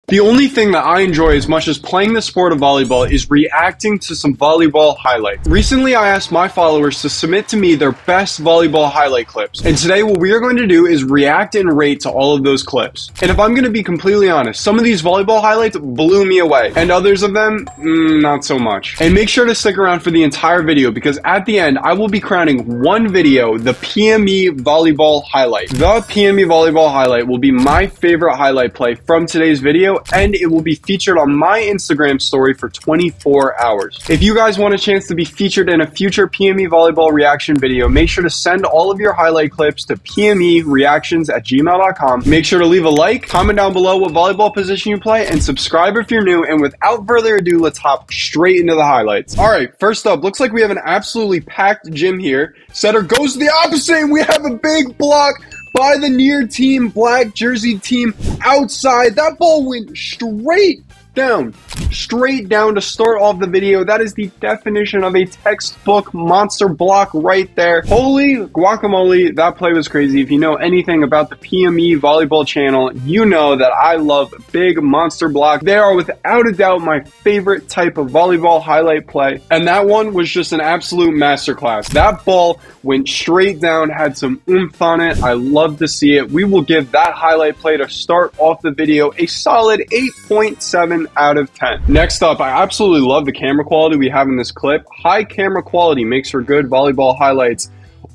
The only thing that I enjoy as much as playing the sport of volleyball is reacting to some volleyball highlights. Recently, I asked my followers to submit to me their best volleyball highlight clips. And today, what we are going to do is react and rate to all of those clips. And if I'm going to be completely honest, some of these volleyball highlights blew me away. And others of them, not so much. And make sure to stick around for the entire video because at the end, I will be crowning one video, the PMEvolleyball Highlight. The PMEvolleyball Highlight will be my favorite highlight play from today's video, and it will be featured on my Instagram story for 24 hours. If you guys want a chance to be featured in a future PMEvolleyball reaction video, make sure to send all of your highlight clips to pmereactions@gmail.com. Make sure to leave a like, comment down below what volleyball position you play, and subscribe if you're new. And without further ado, let's hop straight into the highlights. All right, first up, looks like we have an absolutely packed gym here. Setter goes to the opposite, and we have a big block by the near team, black jersey team outside. That ball went straight down to start off the video. That is the definition of a textbook monster block right there. Holy guacamole, that play was crazy. If you know anything about the PME volleyball channel, you know that I love big monster block. They are without a doubt my favorite type of volleyball highlight play, and that one was just an absolute masterclass. That ball went straight down, had some oomph on it. I love to see it. We will give that highlight play to start off the video a solid 8.7 out of 10. Next up, I absolutely love the camera quality we have in this clip. High camera quality makes for good volleyball highlights.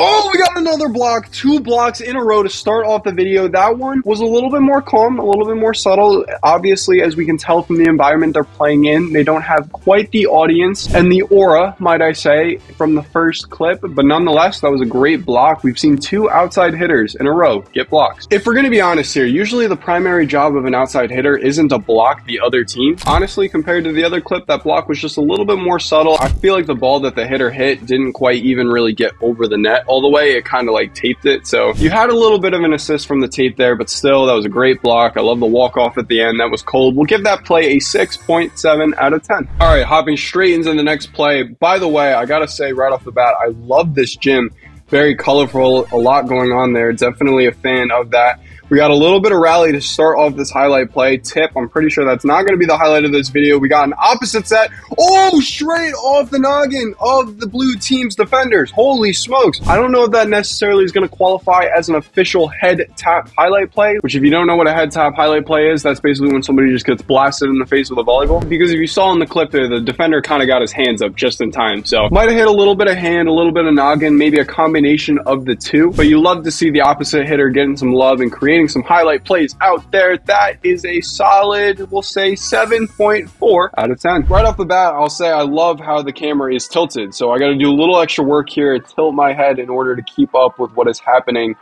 Oh, we got another block, 2 blocks in a row to start off the video. That one was a little bit more calm, a little bit more subtle. Obviously, as we can tell from the environment they're playing in, they don't have quite the audience and the aura, might I say, from the first clip. But nonetheless, that was a great block. We've seen 2 outside hitters in a row get blocks. If we're going to be honest here, usually the primary job of an outside hitter isn't to block the other team. Honestly, compared to the other clip, that block was just a little bit more subtle. I feel like the ball that the hitter hit didn't quite even really get over the net all the way. It kind of like taped it, so you had a little bit of an assist from the tape there, but still, that was a great block. I love the walk-off at the end. That was cold. We'll give that play a 6.7 out of 10. All right, hopping straight into the next play. By the way, I gotta say right off the bat, I love this gym. Very colorful, a lot going on there. Definitely a fan of that. We got a little bit of rally to start off this highlight play. Tip, I'm pretty sure that's not going to be the highlight of this video. We got an opposite set. Oh, straight off the noggin of the blue team's defenders. Holy smokes. I don't know if that necessarily is going to qualify as an official head tap highlight play, which if you don't know what a head tap highlight play is, that's basically when somebody just gets blasted in the face with a volleyball. Because if you saw in the clip there, the defender kind of got his hands up just in time. So might have hit a little bit of hand, a little bit of noggin, maybe a combination of the two. But you love to see the opposite hitter getting some love and creating some highlight plays out there. That is a solid, we'll say 7.4 out of 10. Right off the bat, I'll say I love how the camera is tilted. So I got to do a little extra work here, tilt my head in order to keep up with what is happening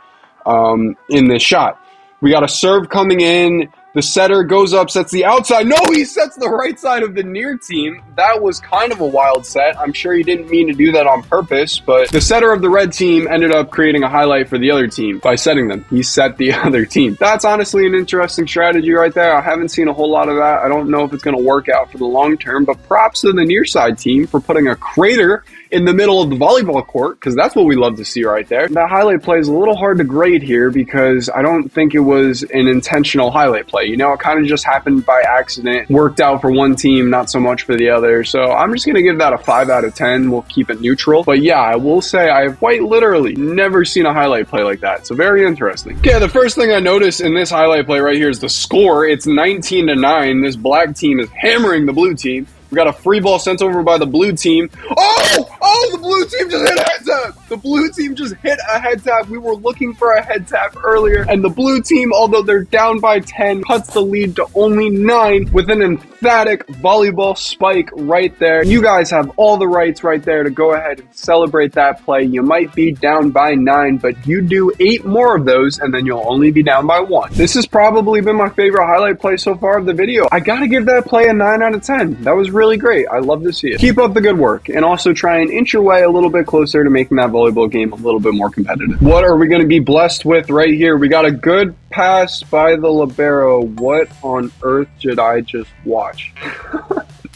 in this shot. We got a serve coming in. The setter goes up, sets the outside. No, he sets the right side of the near team. That was kind of a wild set. I'm sure he didn't mean to do that on purpose, but the setter of the red team ended up creating a highlight for the other team by setting them. He set the other team. That's honestly an interesting strategy right there. I haven't seen a whole lot of that. I don't know if it's going to work out for the long term, but props to the near side team for putting a crater in the middle of the volleyball court, because that's what we love to see right there. That highlight play is a little hard to grade here because I don't think it was an intentional highlight play. You know, it kind of just happened by accident, worked out for one team, not so much for the other. So I'm just going to give that a 5 out of 10. We'll keep it neutral. But yeah, I will say I have quite literally never seen a highlight play like that. So very interesting. Okay, the first thing I noticed in this highlight play right here is the score. It's 19-9. This black team is hammering the blue team. We got a free ball sent over by the blue team. Oh, the blue team just hit a head tap. The blue team just hit a head tap. We were looking for a head tap earlier, and the blue team, although they're down by 10, cuts the lead to only 9 with an emphatic volleyball spike right there. You guys have all the rights right there to go ahead and celebrate that play. You might be down by 9, but you do 8 more of those, and then you'll only be down by 1. This has probably been my favorite highlight play so far of the video. I gotta give that play a 9 out of 10. That was really great. I love to see it. Keep up the good work, and also try and inch your way a little bit closer to making that volleyball game a little bit more competitive. What are we going to be blessed with right here? We got a good pass by the libero. What on earth did I just watch?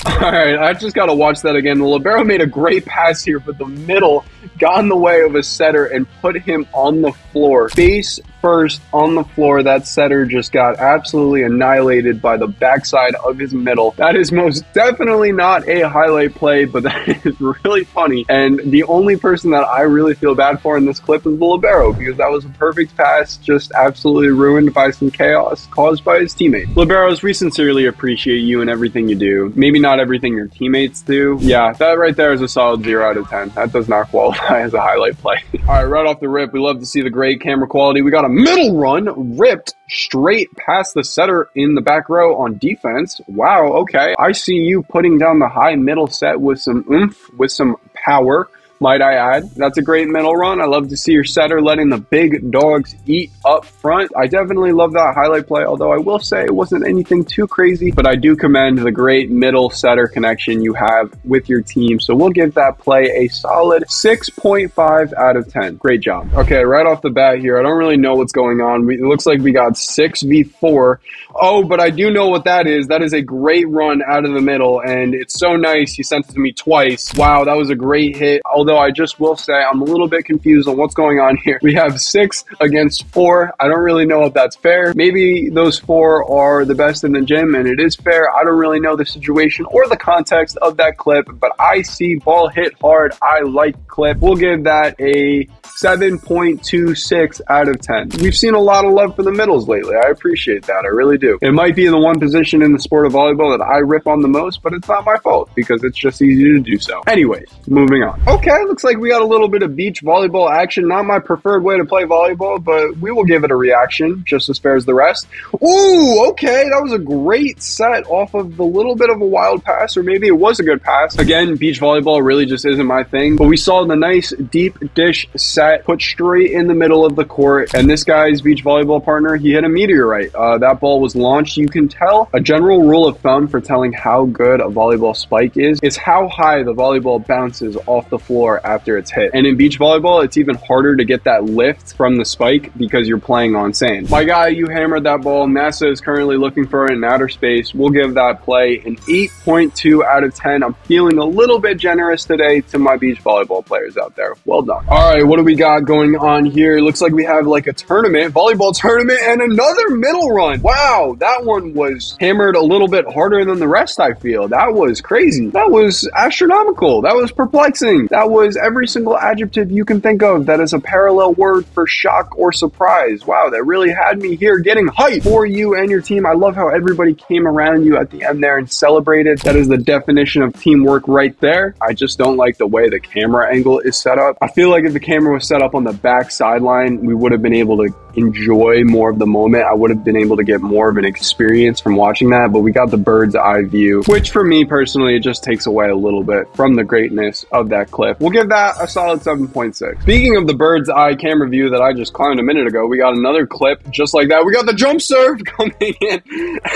All right, I just got to watch that again. The libero made a great pass here, but the middle got in the way of a setter and put him on the floor. Face first on the floor. That setter just got absolutely annihilated by the backside of his middle. That is most definitely not a highlight play, but that is really funny. And the only person that I really feel bad for in this clip is the libero, because that was a perfect pass, just absolutely ruined by some chaos caused by his teammate. Liberos, we sincerely appreciate you and everything you do. Maybe not everything your teammates do. Yeah, that right there is a solid 0 out of 10. That does not qualify as a highlight play. All right, right off the rip, we love to see the great camera quality. We got a middle run ripped straight past the setter in the back row on defense. Wow, okay. I see you putting down the high middle set with some oomph, with some power, might I add. That's a great middle run. I love to see your setter letting the big dogs eat up front. I definitely love that highlight play, although I will say it wasn't anything too crazy, but I do commend the great middle setter connection you have with your team. So we'll give that play a solid 6.5 out of 10. Great job. Okay, right off the bat here, I don't really know what's going on. It looks like we got 6v4. Oh, but I do know what that is. That is a great run out of the middle, and it's so nice. He sent it to me twice. Wow, that was a great hit. Although I just will say I'm a little bit confused on what's going on here. We have 6 against 4. I don't really know if that's fair. Maybe those 4 are the best in the gym, and it is fair. I don't really know the situation or the context of that clip, but I see ball hit hard. I like clip. We'll give that a 7.26 out of 10. We've seen a lot of love for the middles lately. I appreciate that. I really do. It might be the one position in the sport of volleyball that I rip on the most, but it's not my fault because it's just easy to do so. Anyways, moving on. Okay, looks like we got a little bit of beach volleyball action. Not my preferred way to play volleyball, but we will give it a reaction just as fair as the rest. Ooh, okay. That was a great set off of the little bit of a wild pass, or maybe it was a good pass. Again, beach volleyball really just isn't my thing, but we saw the nice deep dish set put straight in the middle of the court, and this guy's beach volleyball partner, he hit a meteorite. That ball was launched. You can tell a general rule of thumb for telling how good a volleyball spike is how high the volleyball bounces off the floor after it's hit. And in beach volleyball, it's even harder to get that lift from the spike because you're playing on sand. My guy, you hammered that ball. NASA is currently looking for it in outer space. We'll give that play an 8.2 out of 10. I'm feeling a little bit generous today to my beach volleyball players out there. Well done. All right, what do we got going on here? Looks like we have like a tournament, volleyball tournament, and another middle run. Wow, that one was hammered a little bit harder than the rest, I feel. That was crazy. That was astronomical. That was perplexing. That was every single adjective you can think of that is a parallel word for shock or surprise. Wow, that really had me here getting hyped for you and your team. I love how everybody came around you at the end there and celebrated. That is the definition of teamwork right there. I just don't like the way the camera angle is set up. I feel like if the camera was set up on the back sideline, we would have been able to enjoy more of the moment. I would have been able to get more of an experience from watching that, but we got the bird's eye view, which for me personally, it just takes away a little bit from the greatness of that clip. We'll give that a solid 7.6. Speaking of the bird's eye camera view that I just climbed a minute ago, we got another clip just like that. We got the jump serve coming in,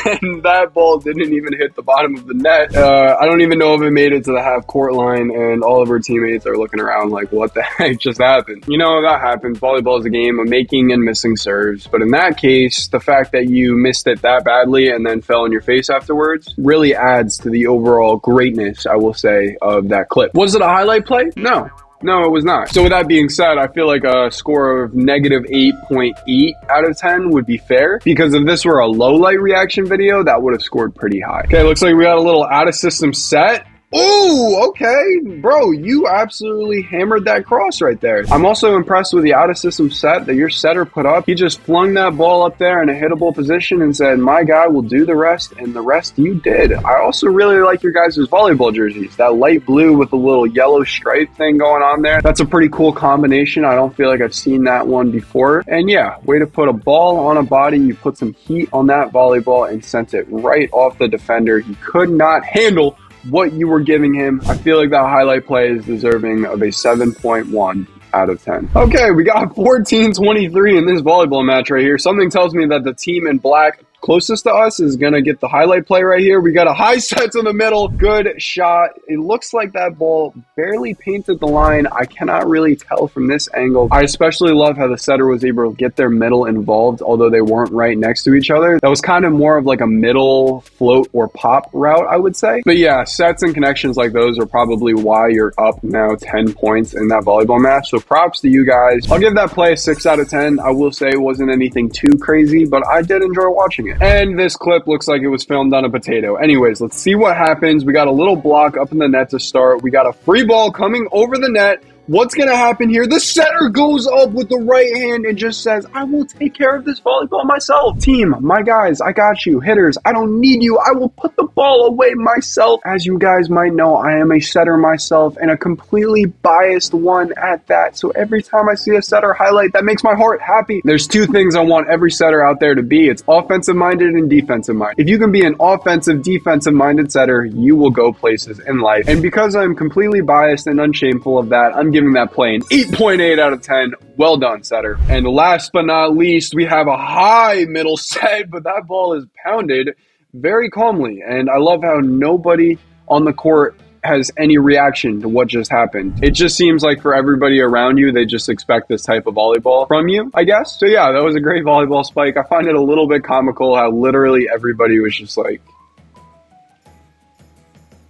and that ball didn't even hit the bottom of the net. I don't even know if it made it to the half court line, and all of our teammates are looking around like, what the heck just happened? You know, that happens. Volleyball is a game of making and missing serves, but in that case, the fact that you missed it that badly and then fell on your face afterwards really adds to the overall greatness, I will say, of that clip. Was it a highlight play? No, it was not. So with that being said, I feel like a score of negative 8.8 out of 10 would be fair, because if this were a low light reaction video, that would have scored pretty high. Okay, looks like we got a little out of system set. Oh, okay. Bro, you absolutely hammered that cross right there. I'm also impressed with the out-of-system set that your setter put up. He just flung that ball up there in a hittable position and said, my guy will do the rest, and the rest you did. I also really like your guys' volleyball jerseys. That light blue with the little yellow stripe thing going on there. That's a pretty cool combination. I don't feel like I've seen that one before. And yeah, way to put a ball on a body. You put some heat on that volleyball and sent it right off the defender. He could not handle what you were giving him. I feel like that highlight play is deserving of a 7.1 out of 10. Okay, we got 14-23 in this volleyball match right here. Something tells me that the team in black closest to us is gonna get the highlight play right here. We got a high set to the middle. Good shot. It looks like that ball barely painted the line. I cannot really tell from this angle. I especially love how the setter was able to get their middle involved, although they weren't right next to each other. That was kind of more of like a middle float or pop route, I would say. But yeah, sets and connections like those are probably why you're up now 10 points in that volleyball match. So props to you guys. I'll give that play a 6 out of 10. I will say it wasn't anything too crazy, but I did enjoy watching it. And this clip looks like it was filmed on a potato. Anyways, let's see what happens. We got a little block up in the net to start. We got a free ball coming over the net. What's going to happen here? The setter goes up with the right hand and just says, I will take care of this volleyball myself. Team, my guys, I got you. Hitters, I don't need you. I will put the ball away myself. As you guys might know, I am a setter myself and a completely biased one at that. So every time I see a setter highlight, that makes my heart happy. There's two things I want every setter out there to be. It's offensive-minded and defensive-minded. If you can be an offensive, defensive-minded setter, you will go places in life. And because I'm completely biased and unshameful of that, I'm giving that play an 8.8 out of 10. Well done, setter. And last but not least, we have a high middle set, but that ball is pounded very calmly. And I love how nobody on the court has any reaction to what just happened. It just seems like for everybody around you, they just expect this type of volleyball from you, I guess. So yeah, that was a great volleyball spike. I find it a little bit comical how literally everybody was just like,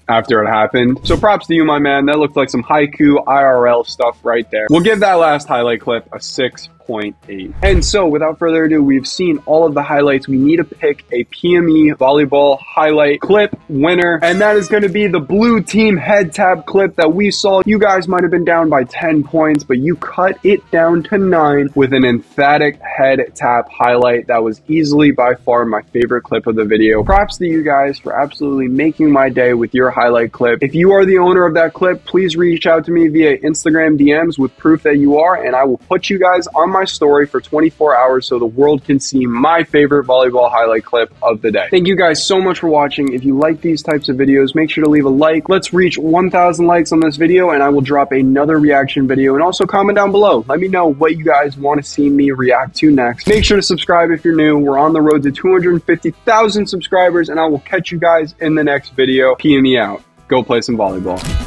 after it happened. So props to you, my man. That looked like some haiku IRL stuff right there. We'll give that last highlight clip a 6.8. And so without further ado, we've seen all of the highlights. We need to pick a PME volleyball highlight clip winner, and that is going to be the blue team head tap clip that we saw. You guys might have been down by 10 points, but you cut it down to 9 with an emphatic head tap highlight. That was easily by far my favorite clip of the video. Props to you guys for absolutely making my day with your highlight clip. If you are the owner of that clip, please reach out to me via Instagram DMs with proof that you are, and I will put you guys on my story for 24 hours so the world can see my favorite volleyball highlight clip of the day. Thank you guys so much for watching. If you like these types of videos, make sure to leave a like. Let's reach 1,000 likes on this video and I will drop another reaction video. And also comment down below. Let me know what you guys want to see me react to next. Make sure to subscribe if you're new. We're on the road to 250,000 subscribers and I will catch you guys in the next video. PME out. Go play some volleyball.